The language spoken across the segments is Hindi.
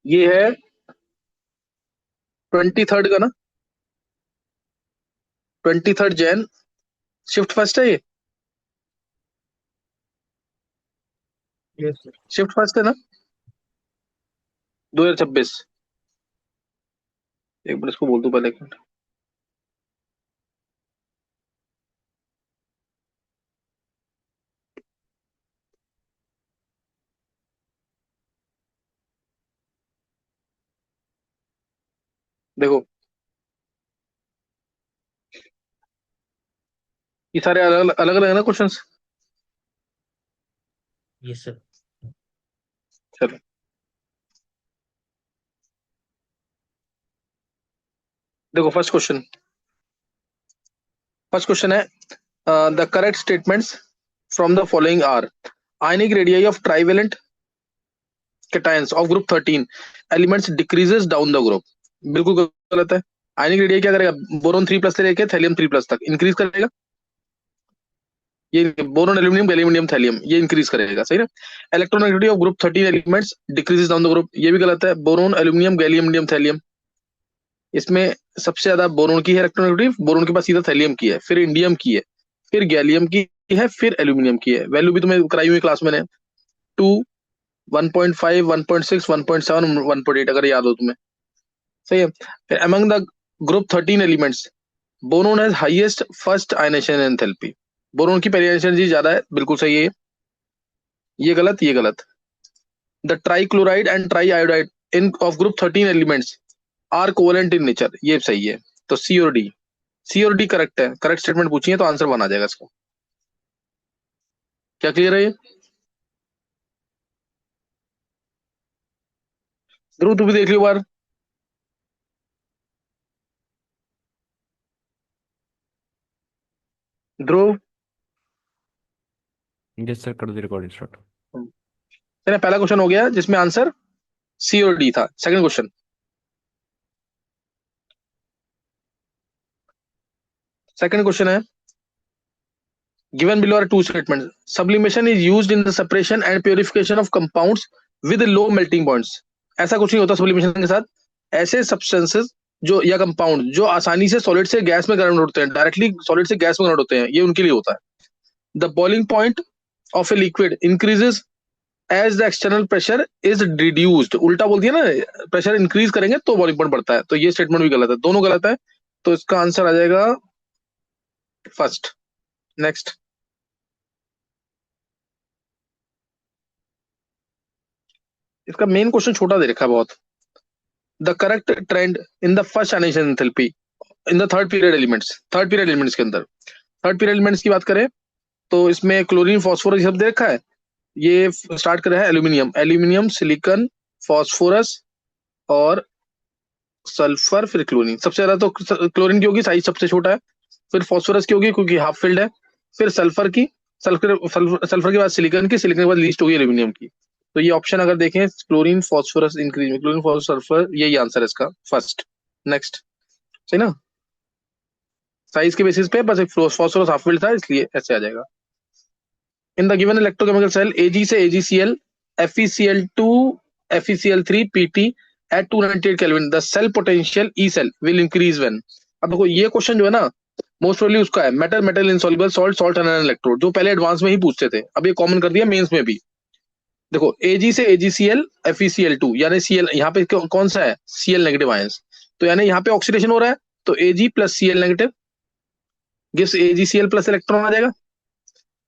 ये है 23rd का ना, 23rd Jan, शिफ्ट फर्स्ट है ये, यस सर। शिफ्ट फर्स्ट है ना, 2026। एक बार इसको बोल दूं पहले, एक मिनट। देखो ये सारे अलग अलग अलग है ना क्वेश्चंस। Yes sir. चलो देखो, फर्स्ट क्वेश्चन है, the correct statements from the following are, ionic radii of trivalent cations of group 13 elements decreases down the group। बिल्कुल गलत है। आयनिक रेडियाई क्या करेगा, बोरोन 3+ से लेके थैलियम 3+ तक इंक्रीज करेगा। ये बोरोन, एल्यूमिनियम, गैलियम, थैलियम, ये इंक्रीज करेगा, सही ना। Electronegativity of group 13 elements decreases down the group, ये भी गलत है। बोरोन, एल्यूमिनियम, गैलियम, थैलियम, इसमें सबसे ज्यादा बोरोन की है इलेक्ट्रोनेगेटिव, बोरोन के पास सीधा थैलियम की है, फिर इंडियम की है, फिर गैलियम की है, फिर एल्यूमिनियम की है। वैल्यू भी तुम्हें कराई हुई क्लास मैंने, 2, 1.5, 1.6, 1.7, 1.8, अगर याद हो तुम्हें, सही है। फिर among the group 13 elements, boron has highest first ionisation enthalpy, boron की पहली आयनेशन एनर्जी ज्यादा है, बिल्कुल सही है। ये गलत, ये गलत। The trichloride and triiodide in of group 13 elements are covalent in nature, ये सही है। तो सी और डी, सी और डी करेक्ट है, करेक्ट स्टेटमेंट पूछी है तो आंसर बना जाएगा इसका। क्या क्लियर है ये? ध्रुव तू भी देख लियो बार। ध्रुव, यस सर, कर दी रिकॉर्डिंग स्टार्ट। तेरा पहला क्वेश्चन हो गया जिसमें आंसर सी और डी था। सेकंड क्वेश्चन है, given below are two statements, sublimation is used in the separation and purification of compounds with low melting points। ऐसा कुछ नहीं होता सब्लिमेशन के साथ। ऐसे सब्सटेंसेस जो या कंपाउंड जो आसानी से सॉलिड से गैस में कन्वर्ट होते हैं, डायरेक्टली सॉलिड से गैस में कन्वर्ट होते हैं, ये उनके लिए होता है। The boiling point of a liquid increases as the external pressure is reduced, उल्टा बोल दिया ना, प्रेशर इंक्रीज करेंगे तो बॉइलिंग पॉइंट बढ़ता है, तो ये स्टेटमेंट भी गलत है, दोनों गलत है। तो इसका आंसर आ जाएगा फर्स्ट। नेक्स्ट, इसका मेन क्वेश्चन छोटा दे रखा है बहुत। The correct trend in the first ionisation enthalpy in the third period elements के अंदर, थर्ड पीरियड एलिमेंट्स की बात करें तो इसमें क्लोरीन, फास्फोरस, ये सब दे रखा है। ये स्टार्ट कर रहा है एल्यूमिनियम, सिलिकॉन, फास्फोरस और सल्फर, फिर क्लोरीन। सबसे ज्यादा तो क्लोरीन की होगी, साइज सबसे छोटा है। फिर फास्फोरस की होगी क्योंकि हाफ फिल्ड है। फिर सल्फर के बाद सिलिकॉन के बाद लीस्ट होगी एल्यूमिनियम की। तो ये ऑप्शन अगर देखें, क्लोरीन, फास्फोरस इंक्रीज में, क्लोरीन, फास्फोरस, सल्फर, यही आंसर है इसका फर्स्ट। नेक्स्ट, सही ना। साइज के बेसिस पे बस एक फास्फोरस हाफ फिल्ड था, इसलिए ऐसे आ जाएगा। In the given electrochemical cell AG से AGCL, FeCl2, FeCl3, Pt at 298 kelvin, the cell potential E cell will increase when. अब देखो ये क्वेश्चन जो है ना, मोस्ट प्रोबेबली उसका है, metal metal insoluble salt salt and electrode, जो पहले एडवांस में ही पूछते थे, अब ये कॉमन कर दिया मेंस में भी। देखो एजी से एजीसीएल, FeCl2, यानी सीएल यहाँ पे कौन सा है, सीएल नेगेटिव आयंस, तो यानी यहाँ पे ऑक्सीडेशन हो रहा है, तो Ag plus CL negative gives AgCl plus electron आ जाएगा।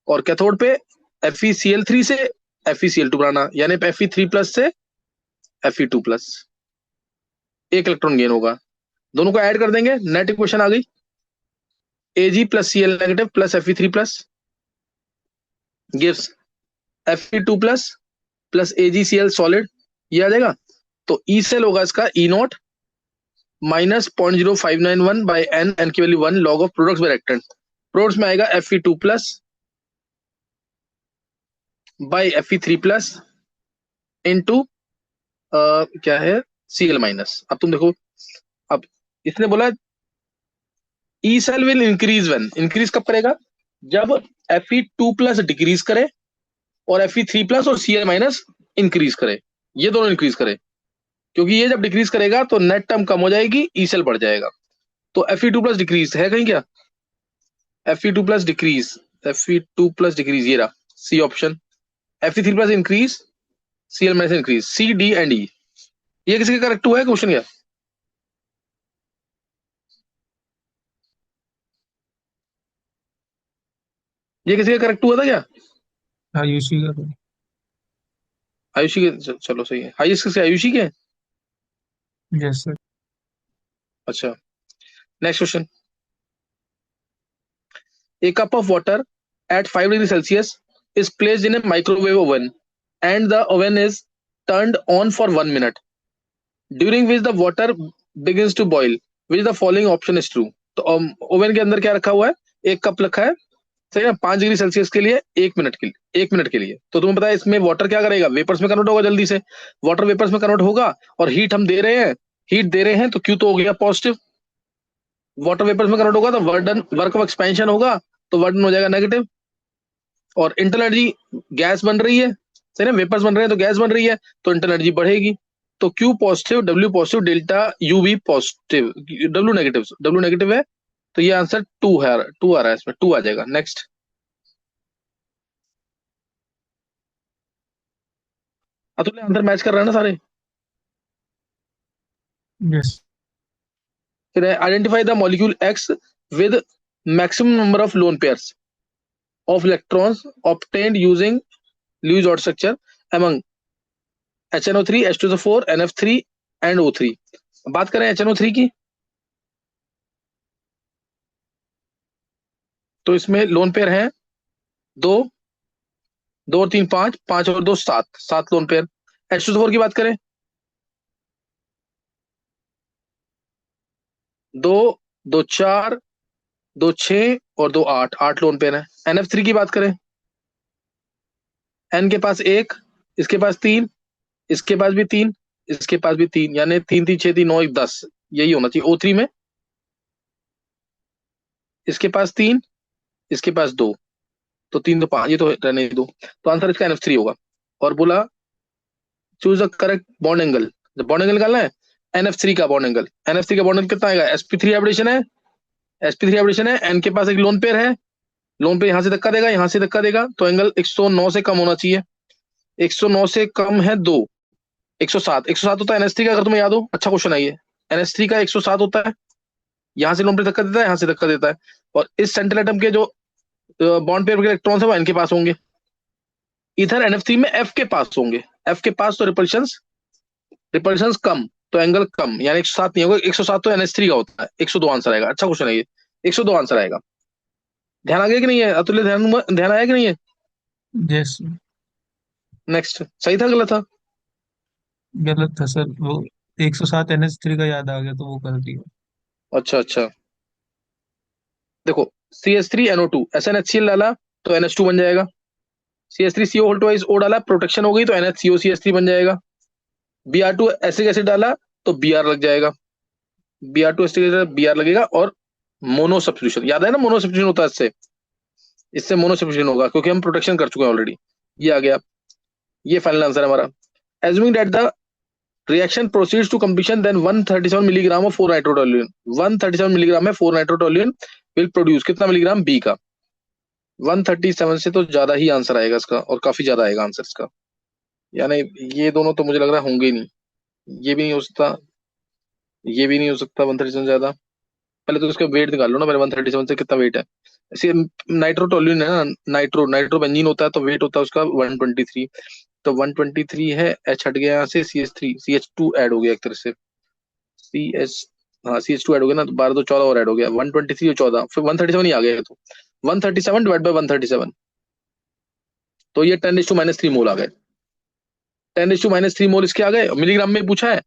और कैथोड पे FeCl3 से FeCl2 बनाना, यानी Fe3+ से Fe2+, एक इलेक्ट्रॉन गेन होगा। दोनों को ऐड कर देंगे, नेट इक्वेशन आ गई, Ag plus CL negative plus Fe3+ gives Fe2+ plus AgCl solid, ये आ जाएगा। तो ई सेल होगा इसका E0 -0.0591 एन की value 1 log of products by reactant. Products में आएगा Fe2+ बाई Fe3+ इनटू क्या है, Cl-। अब तुम देखो, अब इसने बोला E cell will increase when, increase कब करेगा, जब Fe2+ डिक्रीज करे और Fe3+ और Cl- इंक्रीज करे, ये दोनों इंक्रीज करे। क्योंकि ये जब डिक्रीज करेगा तो नेट टर्म कम हो जाएगी, ई सेल बढ़ जाएगा। तो Fe2+ डिक्रीज है कहीं क्या? Fe2+ डिक्रीज, Fe2+ डिक्रीज ये रहा C option. Fe3+ increase, Cl- increase, C D and E. ये किसी का करेक्ट हुआ है क्वेश्चन क्या? ये किसी का करेक्ट हुआ था क्या? आयुषी का तो। आयुषी के चलो सही है। हाईएस्ट किसके? आयुषी के। Yes sir. अच्छा, next question. A cup of water at 5 degrees Celsius is placed in a microwave oven and the oven is turned on for 1 minute, during which the water begins to boil. Which the following option is true? तो ओवन के अंदर क्या रखा हुआ है? एक कप रखा है, सही है, 5 डिग्री सेल्सियस के लिए 1 मिनट के लिए, 1 मिनट के लिए। तो तुम्हें पता है इसमें वाटर क्या करेगा? वेपर्स में कन्वर्ट होगा जल्दी से। वाटर वेपर्स में कन्वर्ट होगा और हीट हम दे रहे हैं, हीट दे रहे हैं तो क्यू तो हो गया पॉजिटिव। वाटर वेपर्स में कन्वर्ट होगा तो वर्क ऑफ एक्सपेंशन होगा, तो वर्डन हो जाएगा नेगेटिव। और इंटरनल एनर्जी, गैस बन रही है, सही ना, वेपर्स बन रहे हैं तो गैस बन रही है, तो इंटरनल एनर्जी बढ़ेगी। तो Q positive, W positive, delta U भी पॉजिटिव, डब्ल्यू नेगेटिव है। तो ये आंसर टू है, टू आ रहा है, इसमें टू आ जाएगा। नेक्स्ट। अतुल आंसर मैच कर रहा है ना सारे? यस। फिर identify the molecule x with maximum number of lone pairs of electrons obtained using Lewis dot structure among HNO3, H2SO4, NF3 and O3। बात करें HNO3 की, तो इसमें लोन पेयर हैं दो, दो और तीन पांच, पांच और दो सात, सात लोन पेयर। H2SO4 की बात करें, दो, दो चार, दो छह और दो आठ, आठ लोन पेयर है। NF3 की बात करें, N के पास एक, इसके पास तीन, इसके पास भी तीन, इसके पास भी तीन, यानी तीन तीन छह तीन नौ एक 10, यही होना चाहिए। O3 में इसके पास तीन, इसके पास दो, तो तीन तो पांच, ये तो रहने दो। तो आंसर इसका NF3 होगा। और बोला choose the correct bond angle. जब बॉन्ड एंगल निकालना है, NF3 का बॉन्ड एंगल, NF3 का बॉन्ड एंगल कितना आएगा? sp3 एब्रेशन है, sp3 एब्रेशन है, N के पास एक लोन पेयर है, लोन पेयर यहां से धक्का देगा, यहां से धक्का देगा, तो एंगल 109 से कम होना चाहिए। 109 से कम है दो, 107, 107 होता है NH3 का, अगर तुम्हें याद हो, अच्छा क्वेश्चन है ये। NH3 का 107 होता है, यहां से लोन पेयर धक्का देता है, यहां से धक्का देता है, और इस सेंट्रल एटम के जो बॉन्ड पेयर के इलेक्ट्रॉन्स है वो N के पास होंगे, इधर NF3 में F के पास होंगे। F के पास तो रिपल्शंस, रिपल्शंस कम, तो एंगल कम, यानी 107 नहीं होगा, 107 तो NH3 का होता है। 102 आंसर आएगा। अच्छा क्वेश्चन है ये, 102 आंसर आएगा। ध्यान आ गया कि नहीं है अतुल्य? ध्यान ध्यान आया कि नहीं है? यस। नेक्स्ट, सही था गलत था? गलत था सर वो। 107 NH3 का याद आ गया तो वो कर दिया। अच्छा अच्छा, देखो CH3NO2 SnHCl डाला तो NH2 बन जाएगा। CH3CO होल ट्वाइस O डाला, प्रोटेक्शन हो गई तो NHCOCH3 बन जाएगा। Br2 एसिड एसिड डाला तो Br लग जाएगा, Br2 एसिड Br लगेगा। और मोनो सब्स्टिट्यूशन, याद है ना, मोनो सब्स्टिट्यूशन होता है इससे, इससे मोनो सब्स्टिट्यूशन होगा क्योंकि हम प्रोटेक्शन कर चुके हैं ऑलरेडी। ये आ गया, ये फाइनल आंसर है हमारा। Assuming that the reaction proceeds to completion then 137 milligram of 4 nitrotoluene, 137 milligram में 4 नाइट्रोटोल्यूएन विल प्रोड्यूस कितना मिलीग्राम बी का? 137 से तो ज्यादा ही आंसर आएगा इसका, और काफी ज्यादा आएगा आंसर इसका। यानी ये दोनों तो मुझे लग रहा है होंगे ही नहीं, ये भी नहीं हो सकता, ये भी नहीं हो सकता 137 ज्यादा। पहले तो इसका वेट निकाल लो ना, पहले 137 से कितना वेट है। ऐसे नाइट्रोटोल्यूएन है ना, नाइट्रो नाइट्रो बेंजीन होता है तो वेट होता है उसका 123। तो 123 है, एच हट गया यहाँ से, CH2 ऐड हो गया एक तरह से, सी एच, हाँ CH2 ऐड हो गया ना, तो 12 तो 14 और ऐड हो गया, 123 और 14, फिर 137 ही आ गया। तो 137 डिवाइड बाई 137, तो ये 10⁻³ मोल आ गए। 10⁻³ मोल इसके आ गए। मिलीग्राम में पूछा है,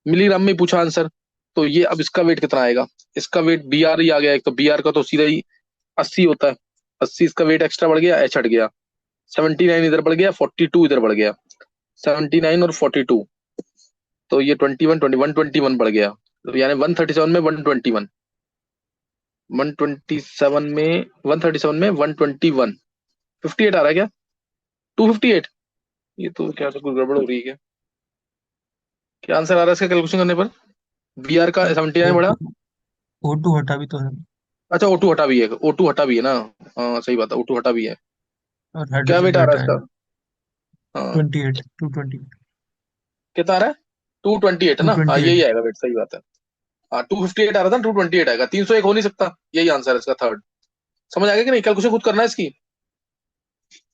मिलीग्राम में पूछा आंसर। तो ये अब इसका वेट कितना आएगा? इसका वेट Br ही आ गया, एक तो Br का तो सीधा ही 80 होता है, 80, इसका वेट एक्स्ट्रा बढ़ गया, एच हट गया, 79 इधर बढ़ गया, 42 इधर बढ़ गया, 79 और 42, तो ये 121 बढ़ गया। तो यानी 137 में 121, 127 में 137 में 121, 58 आ रहा है क्या? 258? ये तो क्या, तो कुछ गड़बड़ हो रही है क्या? क्या आंसर आ रहा है इसका कैलकुलेशन करने पर? बी आर का 79 ओ बड़ा। टू ओ टू हटा भी तो है। अच्छा O2 हटा भी है, O2 हटा भी है ना। हाँ सही बात है, O2 हटा भी है। और क्या हाइड्रोजन वेट आ रहा है बैठा है। इसका? हाँ 228। कितना आ रहा है? 228 है टू ना, हाँ ट्वेंटी यही एट आएगा वेट, सही बात है। हाँ 258 आ रहा था, 228 आएगा, 301 हो नहीं सकता, यही आंसर है इसका थर्ड। समझ आ गया कि नहीं? कैलकुलेशन खुद करना है इसकी,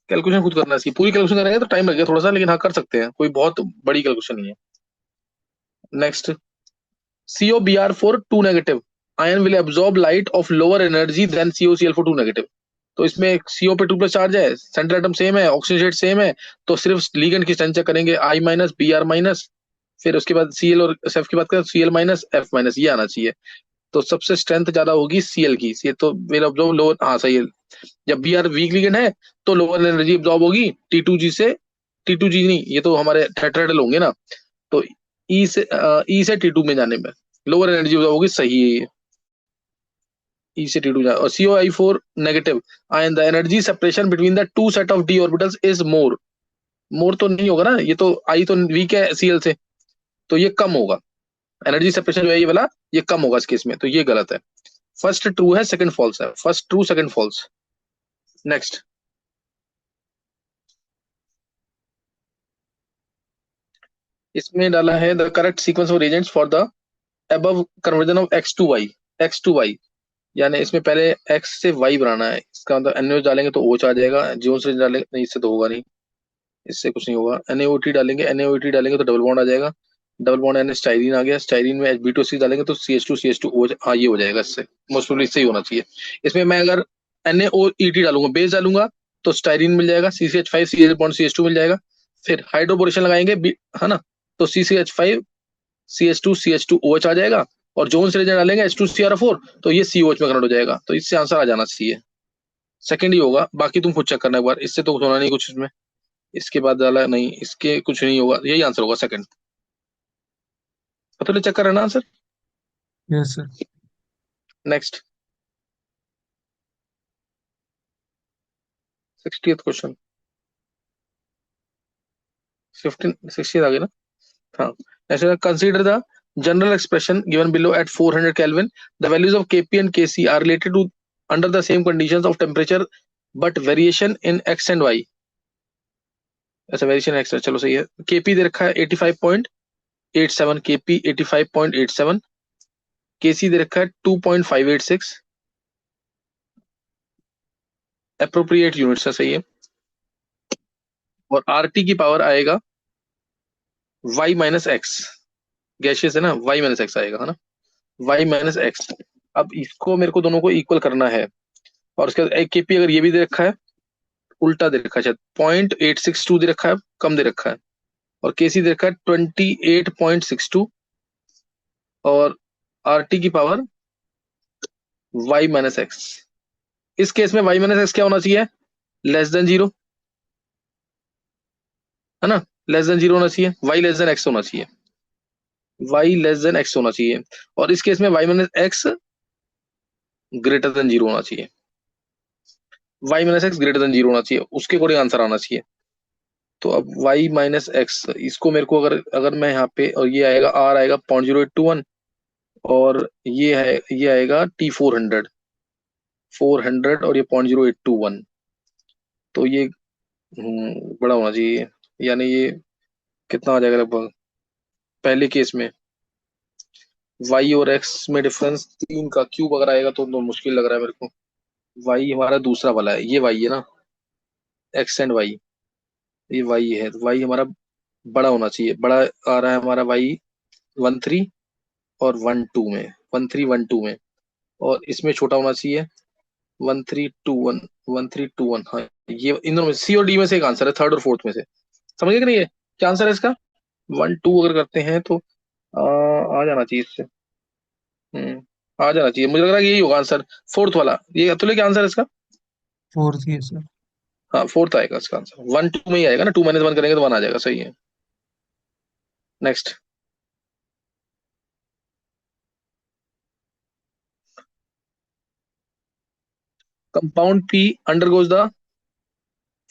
कैलकुलेशन खुद करना है इसकी, पूरी कैलकुलेशन करेंगे तो टाइम लगेगा थोड़ा सा, लेकिन हाँ कर सकते हैं, कोई बहुत बड़ी कैलकुलेशन नहीं है। Next, COBr4 2 negative ion will absorb light of lower energy than COCl4 2 negative. तो इसमें CO पे 2 प्लस चार्ज है, सेंट्रल एटम सेम है, ऑक्सीजन शेड सेम है, तो सिर्फ लिगेंड की स्ट्रेंथ चेक करेंगे, I माइनस Br माइनस, फिर उसके बाद Cl और F की बात करें Cl माइनस F माइनस, ये आना चाहिए। तो सबसे स्ट्रेंथ ज्यादा होगी Cl की, ये तो विल ऑब्जॉर्व लोअर, हाँ सही है। जब Br वीक लिगेंड है तो लोअर एनर्जी ऑब्जॉर्ब होगी T2G से, T2G नहीं, ये तो हमारे टेट्राहेड्रल होंगे ना, तो ई से T2 में जाने में लोअर एनर्जी होगी, सही है। ई से T2 जा, और COI4 नेगेटिव आयन the energy separation between the two set of D orbitals is more. More तो नहीं होगा ना, ये तो आई तो वीक है Cl से, तो ये कम होगा। एनर्जी सेपरेशन जो है ये वाला, ये कम होगा इस केस में, तो ये गलत है। फर्स्ट ट्रू है, सेकंड फॉल्स है, first true second false. Next, इसमें डाला है the correct sequence of reagents for the above conversion of x to y, x to y, यानी इसमें पहले x से y बनाना है, इसका मतलब NaOH डालेंगे तो OH आ जाएगा, जीओ से डालेंगे नहीं, इससे तो होगा नहीं, इससे कुछ नहीं होगा। NaOT डालेंगे, NaOT डालेंगे तो डबल बॉन्ड आ जाएगा, डबल बॉन्ड यानी स्टाइरिन आ गया, स्टाइरिन में Hb2C डालेंगे तो CH2CH2OH, हाँ ये हो जाएगा, इससे मोस्ट प्रोबेबली इससे ही होना चाहिए। इसमें मैं अगर NaOET डालूंगा, बेस डालूंगा, तो स्टाइरिन मिल जाएगा, CCH5 CH बॉन्ड CH2 मिल जाएगा, फिर हाइड्रोपोरेशन लगाएंगे है ना, तो CCH5 CH2CH2OH आ जाएगा, और जोन से डालेंगे H2Cr4, तो ये COH में कन्वर्ट हो जाएगा, तो इससे आंसर आ जाना चाहिए, सेकंड ही होगा। बाकी तुम खुद चेक करना एक बार, इससे तो होना नहीं कुछ इसमें। इसके बाद डाला नहीं, इसके कुछ नहीं होगा, यही आंसर होगा सेकंड। तो चेक कर रहे ना answer. Yes sir. Next, 60th question, 60th आ गया ना। हाँ, ऐसे consider the general expression given below at 400 Kelvin, the values of Kp and Kc are related to under the same conditions of temperature but variation in x and y। अच्छा वेरिएशन एक्स, चलो सही है। Kp दे रखा है 85.87, Kp 85.87, Kc दे रखा है 2.586, अप्रोप्रिएट यूनिट्स है, सही है। और Rt की पावर आएगा y माइनस एक्स, गैशियस है ना, y माइनस एक्स आएगा, है ना, y माइनस एक्स। अब इसको मेरे को दोनों को इक्वल करना है, और उसके बाद एक Kp अगर ये भी दे रखा है, उल्टा दे रखा है शायद, 0.862 दे रखा है, कम दे रखा है, और Kc दे रखा है 28.62, और Rt की पावर y माइनस एक्स। इस केस में y माइनस एक्स क्या होना चाहिए? लेस देन जीरो, है ना, लेस देन जीरो होना चाहिए, y लेस देन एक्स होना चाहिए, y लेस देन एक्स होना चाहिए, और इस केस में y minus x greater than zero होना चाहिए, y minus x greater than zero होना चाहिए, उसके अकॉर्डिंग आंसर आना चाहिए। तो अब y माइनस एक्स, इसको मेरे को अगर अगर मैं यहाँ पे, और ये आएगा r आएगा 0.0821, और ये है, ये आएगा T 400, 400, और ये 0.0821, तो ये बड़ा होना चाहिए, यानी ये कितना आ जाएगा लगभग, पहले केस में y और x में डिफरेंस 3 का क्यूब अगर आएगा तो मुश्किल लग रहा है मेरे को। y हमारा दूसरा वाला है, ये y है ना, x एंड y, ये y है, तो y हमारा बड़ा होना चाहिए, बड़ा आ रहा है हमारा y 13 और 12 में, 1312 में, और इसमें छोटा होना चाहिए 1321, 1321, हाँ ये इन दोनों में सी और डी में से एक आंसर है, थर्ड और फोर्थ में से। समझ गए कि नहीं? है क्या आंसर है इसका? 1 2 अगर करते हैं तो आ जाना चाहिए इससे, आ जाना चाहिए, मुझे लग रहा है कि यही होगा आंसर, फोर्थ वाला, ये अतुल्य क्या आंसर है इसका? फोर्थ ही है सर। हाँ फोर्थ आएगा इसका आंसर, 1 2 में ही आएगा ना, 2 - 1 करेंगे तो 1 आ जाएगा, सही है। Next, compound P undergoes the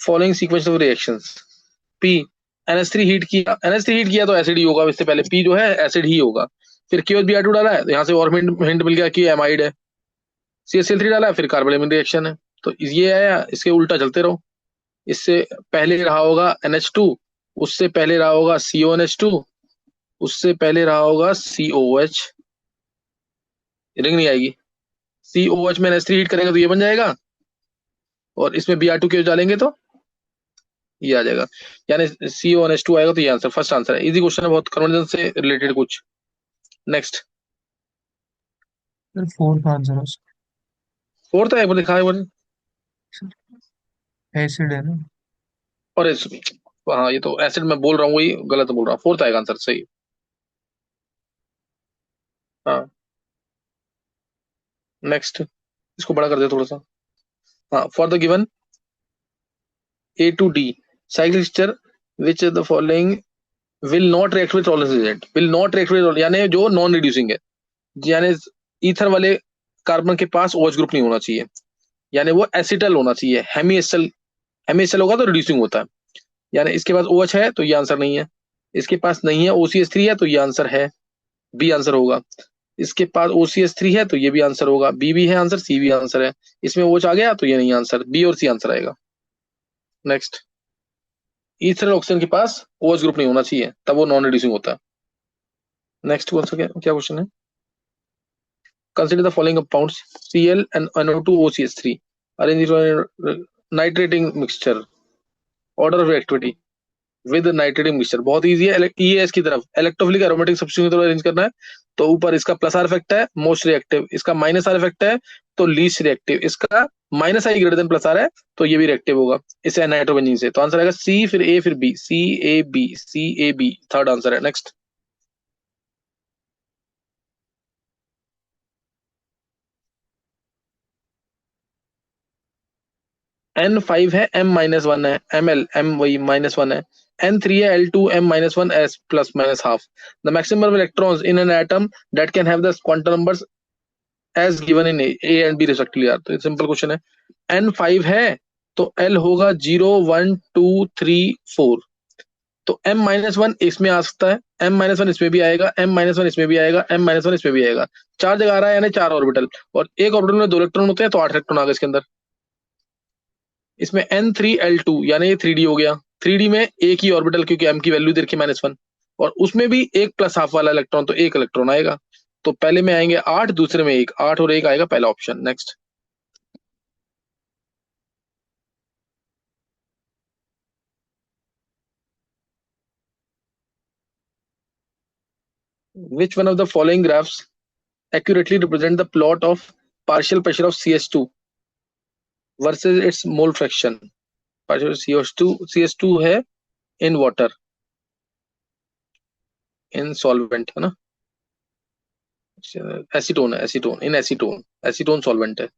following sequence of reactions: P NH3 heat किया, NH3 हीट किया तो एसिड ही होगा, इससे पहले P जो है एसिड ही होगा। फिर KOH डाला है तो यहाँ से और हिंट मिल गया कि एमाइड है। CHCl3 डाला है, फिर कार्बोनिल रिएक्शन है। तो ये आया, इसके उल्टा चलते रहो। इससे पहले रहा होगा NH2, उससे पहले रहा होगा CONH2, उससे पहले रहा होगा COH। रिंग नहीं आएगी। COH में NH3 हीट करेंगे तो ये बन जाएगा, और इसमें Br2 के डालेंगे तो ये आ जाएगा, यानी CONH2 आएगा। तो ये आंसर, फर्स्ट आंसर है। इजी क्वेश्चन है बहुत, कन्वर्जन से रिलेटेड कुछ। नेक्स्ट, सर फोर्थ आंसर है उसका। फोर्थ है, एक बार लिखा है वन। एसिड है ना। और हाँ, ये तो एसिड मैं बोल रहा हूँ, वही गलत बोल रहा हूँ। फोर्थ आएगा आंसर, सही। हाँ, नेक्स्ट, इसको बड़ा कर दे थोड़ा सा। हाँ, for the given A to D cyclic structure, which of the following will not react with tolerance agent, will not react with, यानी जो नॉन रिड्यूसिंग है, यानी ईथर वाले कार्बन के पास OH ग्रुप नहीं होना चाहिए, यानी वो एसिटल होना चाहिए। हेमीएसल, हेमीएसल होगा तो रिड्यूसिंग होता है, यानी इसके पास OH है तो ये आंसर नहीं है। इसके पास नहीं है, OCH3 है तो ये आंसर है, बी आंसर होगा। इसके पास OCH3 है तो ये भी आंसर होगा, बी भी है आंसर, सी भी आंसर है। इसमें OH आ गया तो ये नहीं आंसर, बी और सी आंसर आएगा। नेक्स्ट, ईथरल ऑक्सीजन के पास OH ग्रुप नहीं होना चाहिए, तब वो नॉन रिड्यूसिंग होता है। नेक्स्ट कौन सा, क्या क्वेश्चन है? Consider the following compounds Cl and NO2 OCH3 arranged in nitrating mixture, order of reactivity with nitrating mixture. बहुत इजी है। EAS की तरफ इलेक्ट्रोफिलिक एरोमेटिक सब्स्टिट्यूट की तरफ अरेंज करना है। तो ऊपर इसका प्लस आर इफेक्ट है, मोस्ट रिएक्टिव, इसका माइनस आर इफेक्ट है तो लीस्ट रिएक्टिव, इसका minus I greater than plus R है तो ये भी रिएक्टिव होगा इस नाइट्रोबेंजीन से। तो आंसर आएगा सी, फिर ए, फिर बी, CAB थर्ड आंसर है। नेक्स्ट, N5 है, M-1 है, ML M वही -1 है, N3 है, L2 M-1 S plus minus half। The maximum number of electrons in an atom that can have the quantum numbers as given in A and B respectively are। तो सिंपल क्वेश्चन है। N5 है तो L होगा 0 1 2 3 4। तो M-1 इसमें आ सकता है, M-1 इसमें भी आएगा, M-1 इसमें भी आएगा, M-1 इसमें भी आएगा। चार जगह आ रहा है, यानी 4 ऑर्बिटल, और एक ऑर्बिटल में 2 इलेक्ट्रॉन होते हैं तो 8 इलेक्ट्रॉन आ गए इसके अंदर। इसमें N3L2 यानी ये 3D हो गया। 3D में एक ही ऑर्बिटल, क्योंकि M की वैल्यू दे रखी -1, और उसमें भी एक प्लस हाफ वाला इलेक्ट्रॉन, तो एक इलेक्ट्रॉन आएगा। तो पहले में आएंगे 8, दूसरे में 1, 8 और 1 आएगा पहला option. Next, which one of the following graphs accurately represent the plot of partial pressure of CH2 versus its mole fraction? partial CH2 है in water, in solvent है ना, एसीटोन है, एसीटोन इन एसीटोन, एसीटोन सॉल्वेंट है।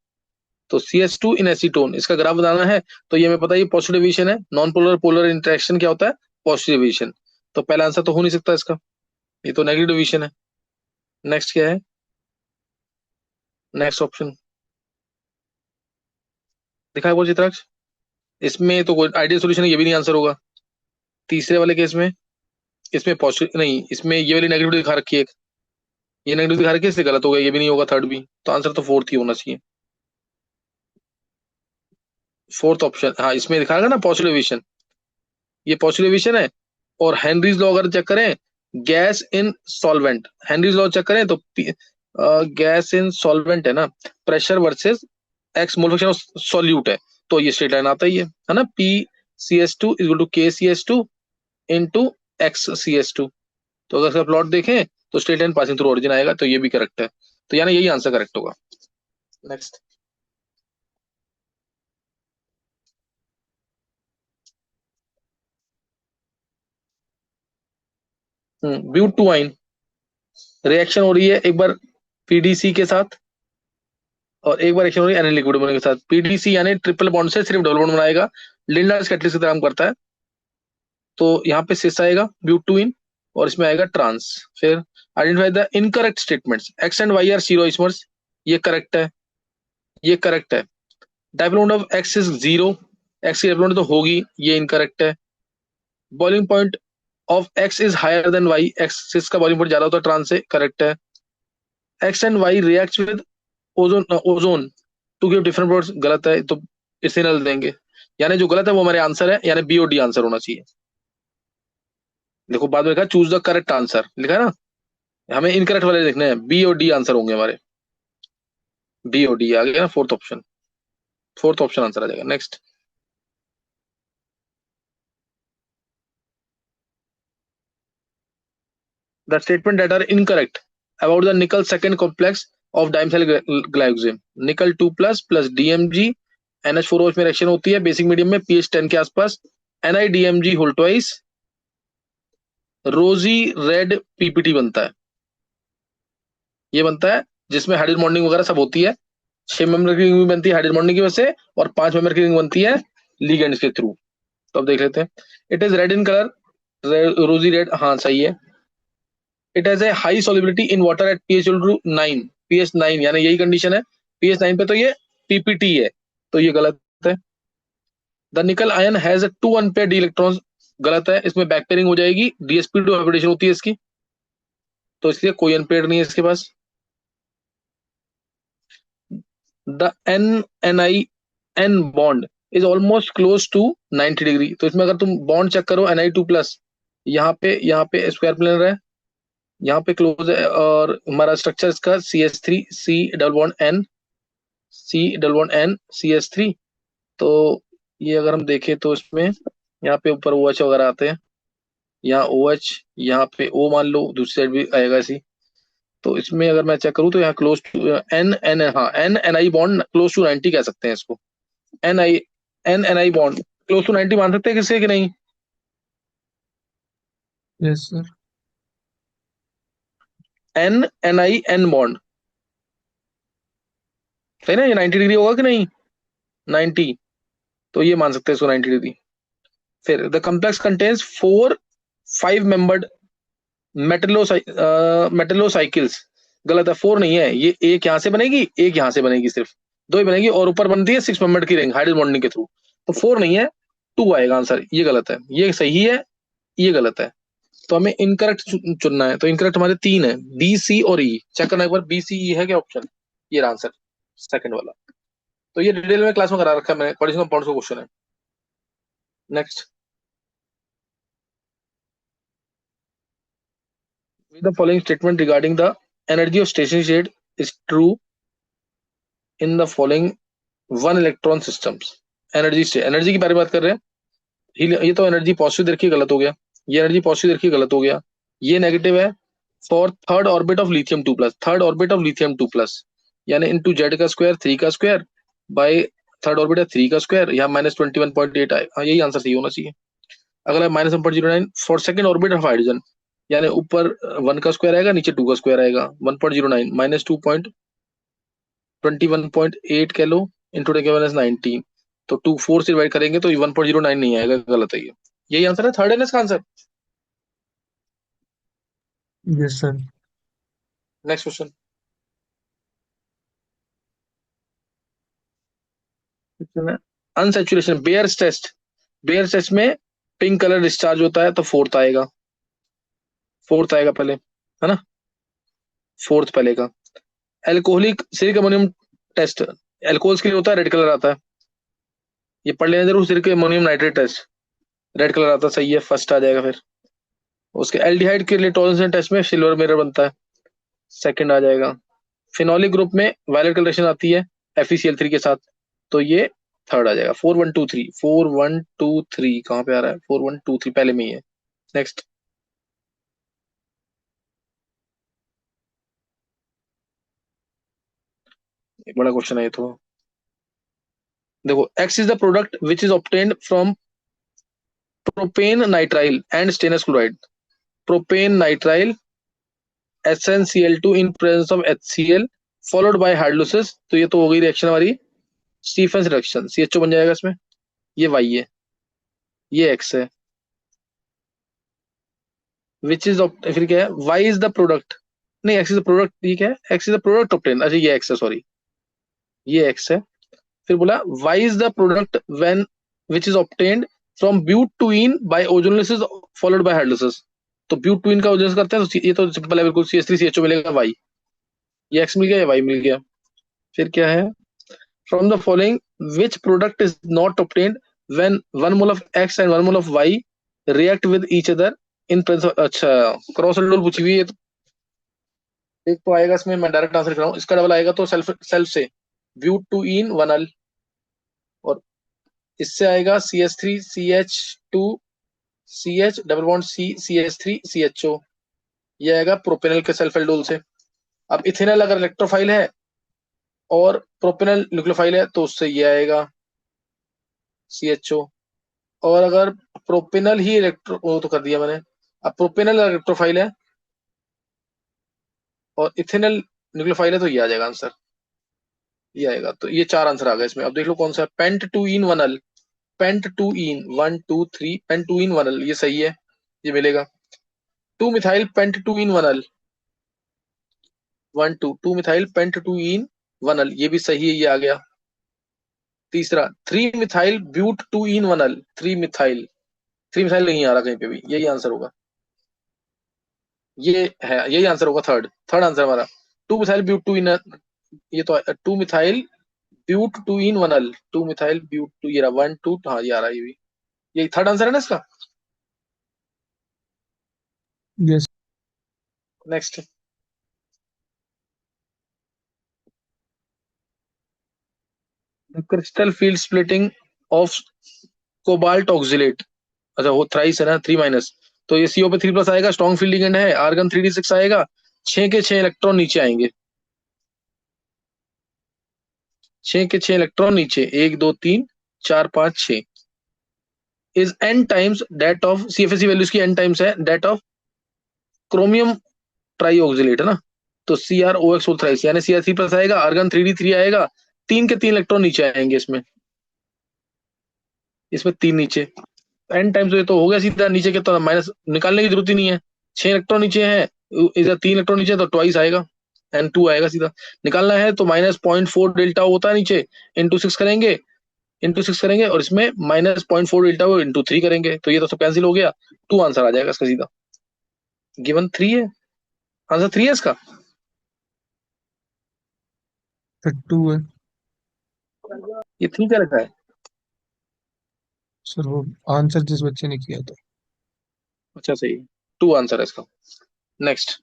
तो CH2 इन एसीटोन, इसका ग्राफ बनाना है तो ये हमें पता है ये पॉजिटिव डिवीजन है। नॉन पोलर पोलर इंटरेक्शन क्या होता है? Positive division. तो पहला आंसर तो हो नहीं सकता इसका, ये तो नेगेटिव डिवीजन है। नेक्स्ट क्या है? नेक्स्ट ऑप्शन दिखा है वो चित्राक्ष, इसमें तो कोई आइडियल सोल्यूशन है, ये भी नहीं आंसर होगा। तीसरे वाले केस में इसमें पॉजिटिव नहीं, इसमें ये वाली नेगेटिव दिखा रखी है एक, ये नेगेटिव दिखा रखी है, इससे गलत हो गया, ये भी नहीं होगा थर्ड भी। तो आंसर तो फोर्थ ही होना चाहिए, फोर्थ ऑप्शन। हाँ, इसमें दिखा रहा ना पॉजिटिव डिवीजन, ये पॉजिटिव डिवीजन है। और हेनरीज लॉ अगर चेक करें, gas in solvent, Henry's law check करें तो गैस इन सॉल्वेंट है ना, pressure versus X mole fraction of solute है, तो ये स्ट्रेट लाइन आता ही है ना, PCH2 equal to KCH2 into XCH2। तो अगर इसका प्लॉट देखें तो straight line passing through origin आएगा, तो ये भी करेक्ट है। तो यानी यही आंसर करेक्ट होगा। Next, but two yne reaction हो रही है, एक बार PDC के साथ और एक बार रिएक्शन हो रही है एनिल लिक्विड के साथ। PDC यानी ट्रिपल बॉन्ड से सिर्फ डबल बॉन्ड बनाएगा, लिंडार्स कैटलिस्ट की तरह काम करता है। तो यहाँ पे सिस आएगा ब्यूटूइन, और इसमें आएगा ट्रांस। फिर identify the incorrect statements, X and Y are zero isomers, ये करेक्ट है, ये करेक्ट है। Dipole of X is 0, X की डाइप्लोन तो होगी, ये इनकरेक्ट है। Boiling point of X is higher than Y, X का बॉइलिंग पॉइंट ज्यादा होता है ट्रांस से, करेक्ट है। X and Y react with ozone to give different products, गलत है, तो इसे नल देंगे। यानी जो गलत है वो हमारे आंसर है, यानी बी और डी आंसर होना चाहिए। देखो बाद में लिखा चूज द करेक्ट आंसर, लिखा है ना, हमें इनकरेक्ट वाले लिखने हैं, बी और डी आंसर होंगे हमारे। बी और डी आ गया ना, fourth option, fourth option answer आ जाएगा। Next, the statement that are incorrect about the nickel second complex of dimethyl glycogen, nickel 2 plus plus DMG NH4 में रिएक्शन होती है बेसिक मीडियम में pH 10 के आसपास, NiDMG होल ट्वाइस रोजी रेड पीपीटी बनता है। ये बनता है जिसमें हाइड्रोजन बॉन्डिंग वगैरह सब होती है। 6 मेंबर की रिंग बनती है हाइड्रोजन बॉन्डिंग की वजह से, और 5 मेंबर की रिंग बनती है लिगेंड्स के थ्रू। तो अब देख लेते हैं। It is red in colour, रोजी रेड, हाँ सही है। It has a high solubility in water at pH 9, pH 9 यानी यही कंडीशन है, pH 9 पे तो ये पीपीटी है, तो ये गलत है। द निकल ion has 2 unpaired D electrons, गलत है, इसमें बैक पेयरिंग हो जाएगी, DsP2 ऑक्सीडेशन होती है इसकी, तो इसलिए कोई अनपेयर्ड नहीं है इसके पास। The NNI N bond is almost close to 90 degree, तो इसमें अगर तुम बॉन्ड चेक करो Ni2+, यहाँ पे स्क्वायर प्लेनर है, यहाँ पे क्लोज है, और हमारा स्ट्रक्चर इसका CH3 C double bond N, C double bond N CH3। तो ये अगर हम देखें तो इसमें यहाँ पे ऊपर OH वगैरह आते हैं, यहाँ OH, यहाँ पे O मान लो, दूसरी साइड भी आएगा इसी। तो इसमें अगर मैं चेक करूँ तो यहाँ close to NNI bond close to 90 कह सकते हैं इसको। NI NNI bond close to 90 मान सकते हैं किससे कि नहीं? Yes sir. NNI N bond सही ना, ये 90 डिग्री होगा कि नहीं? 90, तो ये मान सकते हैं इसको 90 डिग्री। फिर द कॉम्प्लेक्स कंटेन्स 4 5 मेंबर्ड मेटलोसाइकिल्स, गलत है, 4 नहीं है, ये एक यहाँ से बनेगी, एक यहाँ से बनेगी, सिर्फ 2 ही बनेगी, और ऊपर बनती है 6 मेंबर्ड की रिंग हाइड्रोजन बॉन्डिंग के थ्रू, तो 4 नहीं है, 2 आएगा आंसर, ये गलत है, ये सही है, ये गलत है। तो हमें इनकरेक्ट चुनना है, तो इनकरेक्ट हमारे 3 है, बी सी और ई, चेक करना एक बार, बी सी ई है क्या ऑप्शन, ये आंसर सेकंड वाला। तो ये डिटेल में क्लास में करा रखा है मैंने, कॉलेज कंपाउंड्स का क्वेश्चन है। Next, the following statement regarding the energy of stationary state is true in the following one electron systems। Energy की बारे में बात कर रहे हैं, ये तो एनर्जी पॉजिटिव देखिए गलत हो गया, ये एनर्जी पॉजिटिव देखिए गलत हो गया, ये नेगेटिव है। For third orbit of lithium 2+, third orbit of lithium 2+, यानी इनटू जेड का स्क्वायर 3 का स्क्वायर बाय थर्ड ऑर्बिट है 3 का स्क्वायर, यहाँ -21.8 आए, हाँ यही आंसर सही होना चाहिए। अगला -1.09 for second orbit of hydrogen, यानी ऊपर 1 का स्क्वायर आएगा, नीचे 2 का स्क्वायर आएगा, 1.09 -2.21.8 कह लो, इंटू 10⁻19, तो 2 4 से डिवाइड करेंगे तो 1.09 नहीं आएगा, गलत है ये, यही आंसर है, थर्ड है ना इसका answer. Yes sir. Next question, unsaturation Baeyer's test में पिंक कलर डिस्चार्ज होता है, तो फोर्थ आएगा, फोर्थ आएगा पहले, है ना, फोर्थ पहले का। Alcoholic ceric ammonium test, alcohols के लिए होता है, रेड कलर आता है, ये पढ़ लेना जरूर, ceric ammonium nitrate test, red colour आता है, सही है, फर्स्ट आ जाएगा। फिर उसके एल्डिहाइड के लिए टॉलरेंस टेस्ट में सिल्वर मिरर बनता है, सेकंड आ जाएगा। फिनोलिक ग्रुप में वायलेट कलरेशन आती है FeCl3 के साथ, तो ये थर्ड आ जाएगा। 4123 4123 कहाँ पे आ रहा है, 4123 पहले में ही है। नेक्स्ट, बड़ा क्वेश्चन है ये तो, देखो X is the product which is obtained from propane nitrile and stannous chloride, propane nitrile SnCl2 in presence of HCl followed by hydrolysis, तो ये तो हो गई रिएक्शन हमारी स्टीफेंस रिएक्शन, CHO बन जाएगा इसमें, ये Y है, ये X है, विच इज फिर क्या है, Y इज द प्रोडक्ट, नहीं X इज द प्रोडक्ट, ठीक है, X is the product obtain, अच्छा ये X है, सॉरी ये X है। फिर बोला Y is the product when which is obtained from butene by ozonolysis followed by hydrolysis. तो ब्यूटीन का ओजोनोलिसिस करते हैं तो ये तो सिंपल है बिल्कुल, CH3CHO मिलेगा वाई, ये एक्स मिल गया या वाई मिल गया। फिर क्या है, from the following which product is not obtained when 1 mole of x and 1 mole of y react with each other in presence। अच्छा, क्रॉस रूल पूछी हुई है तो एक तो आएगा इसमें, मैं डायरेक्ट आंसर कर रहा हूँ, इसका डबल आएगा तो सेल्फ सेल्फ से ब्यूटीन 1 अल, और इससे आएगा CH3CH2 CH double bond CH3CHO, ये आएगा प्रोपेनल के सेल्फ एल्डोल से। अब इथेनॉल अगर इलेक्ट्रोफाइल है और प्रोपेनल न्यूक्लियोफाइल है तो उससे ये आएगा CHO। और अगर प्रोपेनल ही इलेक्ट्रो, वो तो कर दिया मैंने, अब प्रोपेनल इलेक्ट्रोफाइल है और इथेनल न्यूक्लियोफाइल है तो ये आ जाएगा आंसर, ये आएगा। तो ये 4 आंसर आ गए इसमें। अब देख लो कौन सा है, पेंट टू इन 1 अल, पेंट टू इन 1 2 3 पेंट टू इन 1 अल, ये सही है, ये मिलेगा। 2 मिथाइल पेंट टू इन 1 अल, 1 2 2 मिथाइल पेंट टू इन 1 अल, ये भी सही है, ये आ गया। तीसरा 3 methyl but two in 1 al, 3 methyl नहीं आ रहा कहीं पे भी, यही आंसर होगा, ये है, यही आंसर होगा। थर्ड थर्ड आंसर हमारा 2 मिथाइल ब्यूट टू इन, ये तो 2 methyl but two in 1 al, 2 methyl but two, ये रहा 1 2, हाँ ये आ रहा है, ये भी, यही थर्ड आंसर है ना इसका। Yes. Next, the crystal field splitting of cobalt oxalate, अच्छा वो थ्राइस है ना, 3 माइनस, तो ये CO पे 3 प्लस आएगा, स्ट्रॉन्ग फील्ड लिगेंड है, आर्गन 3D6 आएगा, 6 के 6 इलेक्ट्रॉन नीचे आएंगे, 6 के 6 इलेक्ट्रॉन नीचे, 1 2 3 4 5 6, is n times that of, CFSE values की n टाइम्स है that of chromium trioxalate है ना, तो CrOX फुल थ्राइस, यानी Cr3 प्लस आएगा, आर्गन 3D3 आएगा, 3 के 3 इलेक्ट्रॉन नीचे आएंगे इसमें, इसमें 3 नीचे, एन टाइम्स, ये तो हो गया सीधा, नीचे कितना माइनस निकालने की जरूरत ही नहीं है, 6 इलेक्ट्रॉन नीचे है, इधर 3 इलेक्ट्रॉन नीचे है, तो ट्वाइस आएगा, N2 आएगा सीधा। निकालना है तो -0.4 डेल्टा होता है नीचे, इंटू 6 करेंगे और इसमें -0.4 डेल्टा वो इंटू 3 करेंगे, तो ये तो सब कैंसिल हो गया, 2 आंसर आ जाएगा इसका सीधा, गिवन 3 है, आंसर 3 है इसका। फिर 2 है ये 3 क्या रखा है, सर, वो आंसर जिस बच्चे ने किया था। अच्छा सही, 2 आंसर है इसका। Next,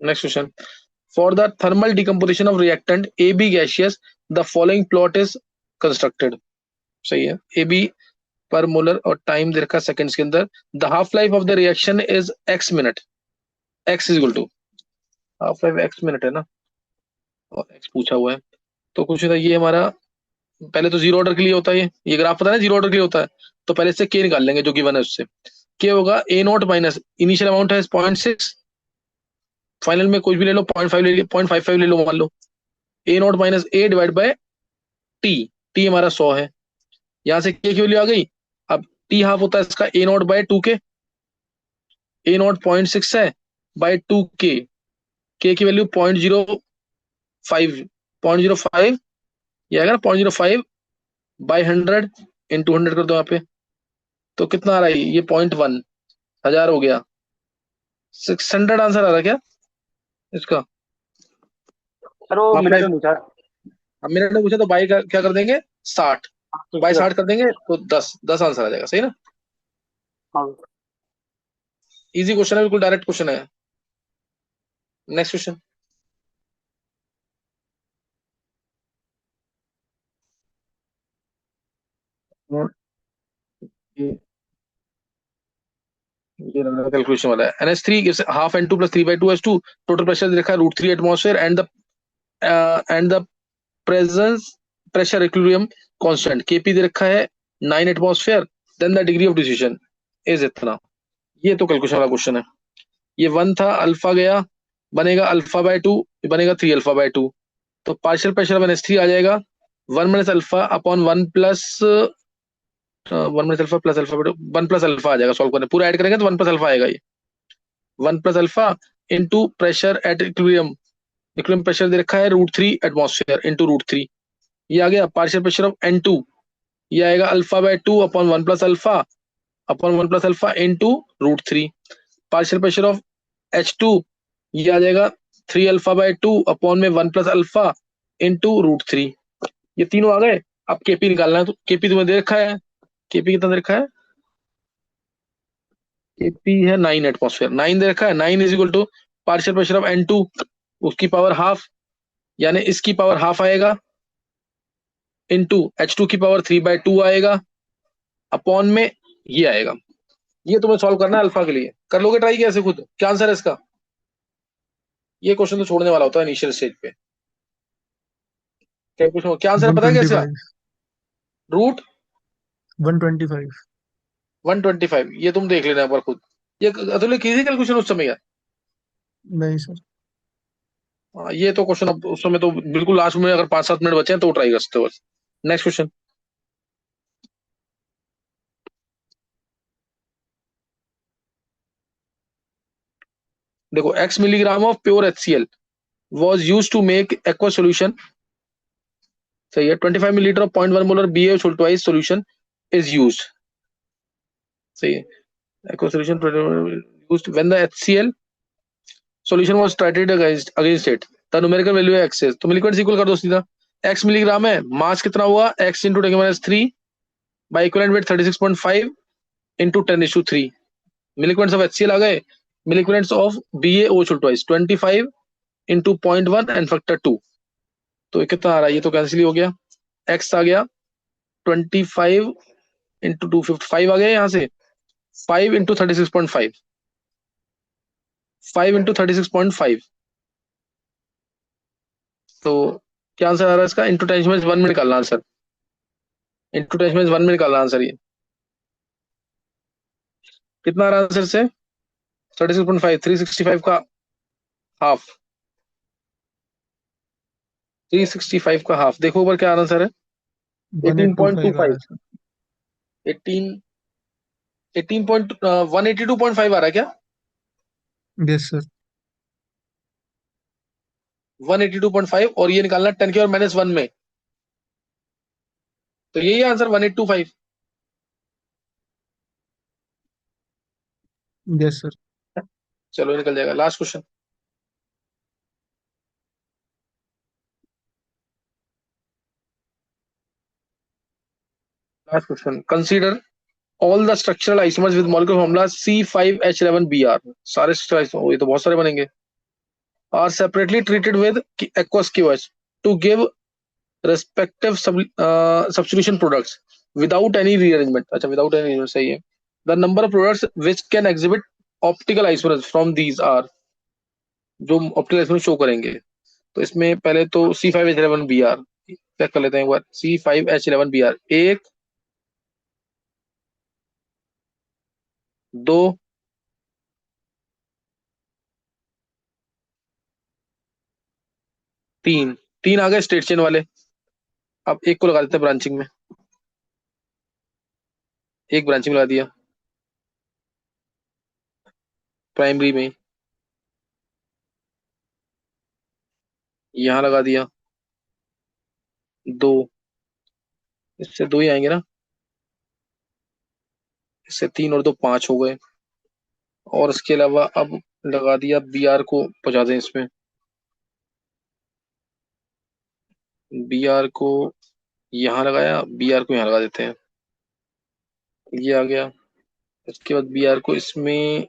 next question, for the thermal decomposition of reactant AB gaseous the following plot is constructed, सही है, AB पर मोलर और टाइम दे रखा सेकंड्स के अंदर, the half life of the reaction is x minute, x is equal to, half life x minute है ना, और x पूछा हुआ है, तो कुछ था ये हमारा, पहले तो जीरो ऑर्डर के लिए होता है, ये ग्राफ पता है ना, जीरो ऑर्डर के लिए होता है, तो पहले इससे k निकाल लेंगे जो गिवन है उससे, k होगा A0 माइनस इनिशियल अमाउंट है 0.6, फाइनल में कुछ भी ले लो, 0.5 ले लो, 0.55 ले लो मान लो, A0 minus A divide by T, T हमारा 100 है, यहाँ से k की वैल्यू आ गई, अब टी हाफ होता है इसका A0/2 के, A0 0.6 है बाय 2 के की वैल्यू 0.05, ये आएगा ना 0.05/100 इंटू 100 कर दो यहाँ पे, तो कितना आ रहा है ये 0.1 हजार हो गया, 600 आंसर आ रहा है क्या इसका। सर वो हाफ मिनट लाइफ, में पूछा। अब मिनट ने पूछा तो बाई का क्या कर देंगे 60, बाई ठीक है। 60 कर देंगे तो 10 आंसर आ जाएगा, सही ना। हाँ। इजी क्वेश्चन है, बिल्कुल डायरेक्ट क्वेश्चन है। नेक्स्ट क्वेश्चन, ये कैलकुलेशन वाला है, NH3 gives half N2 plus 3/2 H2, total pressure लिखा है √3 atmosphere and the presence pressure equilibrium constant KP दे रखा है 9 atmosphere, then the degree of diffusion is इतना, ये तो कैलकुलेशन वाला क्वेश्चन है। ये 1 था, अल्फा गया, बनेगा अल्फा/2, बनेगा 3 अल्फा/2, तो पार्शियल प्रेशर ऑफ NH3 आ जाएगा 1 minus alpha upon 1 plus alpha 1 plus alpha आ जाएगा, सॉल्व करने पूरा ऐड करेंगे तो 1 प्लस अल्फा आएगा, ये 1 plus alpha into pressure at equilibrium equilibrium pressure दे रखा है √3 एटमॉस्फेयर इंटू √3। ये आ गया पार्शियल प्रेशर ऑफ N2, ये आएगा α/2 upon 1 plus alpha upon 1 plus alpha into √3। Partial pressure of H2, ये आ जाएगा 3α/2 अपॉन में 1 प्लस अल्फा इंटू √3। ये तीनों आ गए। अब केपी निकालना है, तो केपी तुम्हें दे रखा है, केपी कितना दे रखा है, केपी है 9 एटमॉस्फेयर, 9 दे रखा है। 9 is equal to partial pressure of N2 उसकी पावर हाफ, यानी इसकी पावर हाफ आएगा इंटू H2 की पावर 3/2 आएगा अपॉन में ये आएगा। ये तुम्हें सॉल्व करना है अल्फा के लिए। कर लोगे ट्राई कैसे खुद, क्या आंसर है इसका? ये क्वेश्चन तो छोड़ने वाला होता है इनिशियल स्टेज पे। क्या आंसर है पता है कैसे? 125 रूट 125। 125। ये तुम देख लेना एक बार खुद। ये अतुल्य की थी कैलकुलेशन उस समय यार? नहीं सर। ये तो क्वेश्चन अब उस समय तो बिल्कुल लास्ट में, अगर 5-7 मिनट बचे हैं तो ट्राई कर सकते हो बस। नेक्स्ट क्वेश्चन देखो। x milligram of pure HCl was used to make aqua solution, सही है। 25 millilitre of 0.1 molar BaO twice solution is used, सही है। aqua solution used when the HCl solution was titrated against it, the numerical value है x है, तो लिक्विड इक्वल कर दो सीधा। x मिलीग्राम है, मास कितना हुआ, x into 10⁻³ by equivalent weight 36.5 into 10:3। Milliequivalents of HCl आ गए, milliequivalents of BaO twice 25 into 0.1 and factor 2, तो ये कितना आ रहा है, ये तो कैंसिल ही हो गया। x आ गया 25 इंटू 255 आ गया यहाँ से, 5 इंटू 36.5, 5 इंटू 36.5, तो क्या आंसर आ रहा है इसका? इंटू 10⁻1 में निकालना आंसर, इंटू 10⁻1 में निकालना आंसर। ये कितना आ रहा है आंसर से? 36.5, 365 का हाफ, 365 का हाफ। देखो ऊपर क्या आ रहा आंसर है, 1825 आ रहा है 18.25, सर। 18 182.5 आ रहा है क्या? Yes sir. 182.5, और ये निकालना 10⁻⁻1 में, तो यही आंसर 1825। Yes sir. चलो ये निकल जाएगा। Last question, last question. Consider all the structural isomers with molecular formula C5H11Br, सारे स्ट्रक्चरल, ये तो बहुत सारे बनेंगे, are separately treated with aqueous QH to give respective substitution products without any rearrangement। अच्छा, without any rearrangement सही है। The number of products which can exhibit optical isomers from these are, जो ऑप्टिकल आइसोमर शो करेंगे, तो इसमें पहले तो C5H11Br चेक कर लेते हैं एक बार। C5H11Br, 1 2 3, 3 आ गए स्ट्रेट चेन वाले। अब एक को लगा देते हैं ब्रांचिंग में, एक ब्रांचिंग लगा दिया प्राइमरी में, यहाँ लगा दिया 2, इससे 2 ही आएंगे ना, इससे 3 और 2 5 हो गए। और इसके अलावा अब लगा दिया Br को, पहुंचा दें इसमें, Br को यहाँ लगाया, Br को यहाँ लगा देते हैं, ये आ गया। इसके बाद Br को इसमें,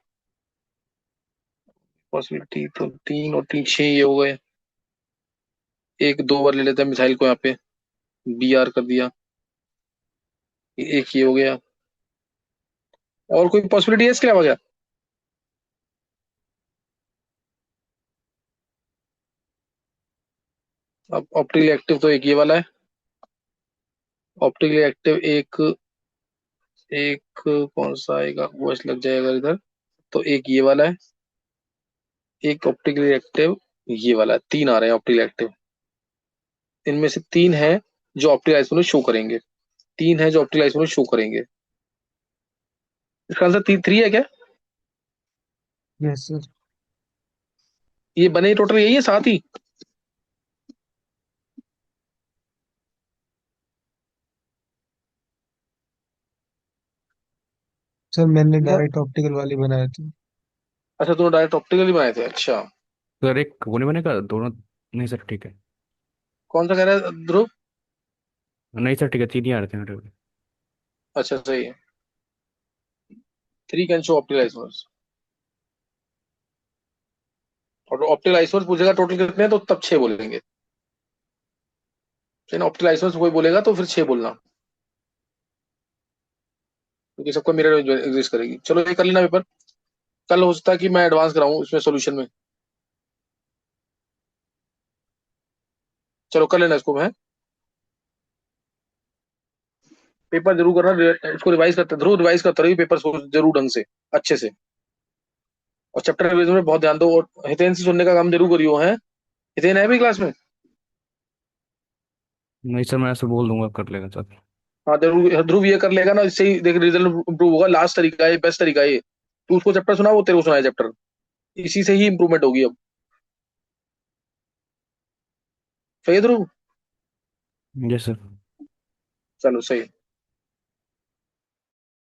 पॉसिबिलिटी तो 3 और 3 6 ये हो गए। एक 2 बार ले लेते हैं मिसाइल को, यहाँ पे Br कर दिया, एक ये हो गया। और कोई पॉसिबिलिटी है इसके अलावा क्या? अब ऑप्टिकली एक्टिव तो एक ये वाला है, ऑप्टिकली एक्टिव एक, एक कौन सा आएगा, वो ऐसे लग जाएगा इधर, तो एक ये वाला है, एक ऑप्टिकली एक्टिव ये वाला है। 3 आ रहे हैं ऑप्टिकली एक्टिव, इनमें से 3 है जो ऑप्टिकल आइसोमर शो करेंगे, 3 है जो ऑप्टिकल आइसोमर शो करेंगे। इसका आंसर 3 है क्या? Yes sir. ये बने टोटल यही है 7 ही। सर मैंने डायरेक्ट ऑप्टिकल वाली बनाए थे। अच्छा, तूने डायरेक्ट ऑप्टिकली बनाए थे, अच्छा। सर एक वो नहीं बनेगा दोनों? नहीं सर ठीक है। कौन सा कह रहा है ध्रुव? नहीं सर ठीक है, तीन ही आ रहे थे मेरे को। अच्छा सही है। 3 कैन शो ऑप्टिकल आइसोमर्स, और ऑप्टिकल आइसोमर्स पूछेगा टोटल कितने हैं तो तब 6 बोलेंगे। ऑप्टिकल आइसोमर्स कोई बोलेगा तो फिर 6 बोलना, क्योंकि सबका मिरर एग्जिस्ट करेगी। चलो ये कर लेना पेपर। कल हो सकता है कि मैं एडवांस कराऊं इसमें सोल्यूशन में। चलो कर लेना इसको। मैं पेपर जरूर करना, इसको रिवाइज करते ध्रुव, रिवाइज करते रहिए पेपर जरूर ढंग से, अच्छे से। और चैप्टर रिवीजन में बहुत ध्यान दो, और हितेन से सुनने का काम जरूर करियो है। हितेन है भी क्लास में? नहीं सर मैं ऐसे बोल दूंगा, कर लेगा सर। हाँ जरूर, ध्रुव ये कर लेगा ना, इससे ही देख रिजल्ट इंप्रूव होगा। लास्ट तरीका है, बेस्ट तरीका है ये। तू उसको चैप्टर सुना, वो तेरे को सुनाए चैप्टर, इसी से ही इंप्रूवमेंट होगी अब। सही है ध्रुव? Yes sir. चलो सही है।